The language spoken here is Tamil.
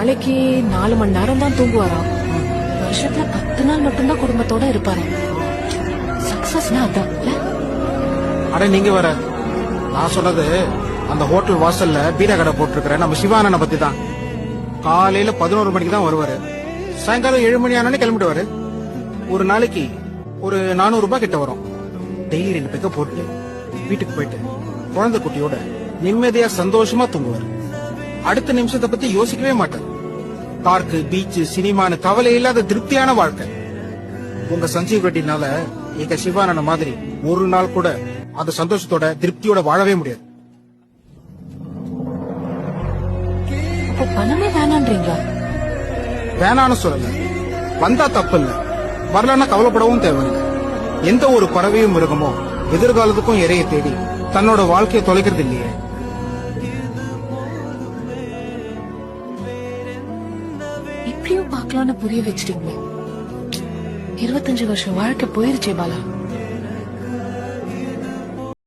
நாளைக்கு 4 மணி நேரம் தான் தூங்குவாராம். வருஷத்துல 10 நாள் மட்டும்தான் குடும்பத்தோட இருப்பாராம். சக்சஸ்னா அதான் இல்ல? அட நீங்க வர நான் சொன்னது அந்த ஹோட்டல் வாசல்ல பீடா கடை போட்டிருக்கிற நம்ம சிவானனை பத்தி தான். காலையில 11 மணிக்கு தான் வருவாரு. சாயங்காலம் 7 மணி ஆனானே கிளம்பிடுவாரு. ஒரு நாளைக்கு ஒரு 400 ரூபாய் கிட்ட வரும். டெய்லி 2 பெக்க போட்டு வீட்டுக்கு போயிட்டு குழந்தை குட்டியோட நிம்மதியா சந்தோஷமா தூங்குவாரு. அடுத்த நிமிஷத்தை பத்தி யோசிக்கவே மாட்டார். பார்க்கு, பீச், சினிமான்னு கவலை இல்லாத திருப்தியான வாழ்க்கை. உங்க சஞ்சீவ் ரெட்டினால எங்க சிவானன மாதிரி ஒரு நாள் கூட அந்த சந்தோஷத்தோட திருப்தியோட வாழவே முடியாது. அப்போ பணமே வேணான்றீங்களா? வேணான்னு சொல்லல, வந்தா தப்பு இல்ல, வரலன்னா கவலைப்படவும் தேவையில்லை. எந்த ஒரு பறவையும் மிருகமோ எதிர்காலத்துக்கும் இறைய தேடி தன்னோட வாழ்க்கையை தொலைக்கிறது இல்லையே. இப்படியும் பாக்கலாம்னு புரிய வச்சிட்டீங்களே. 25 வருஷம் வாழ்க்கை போயிருச்சே பாலா.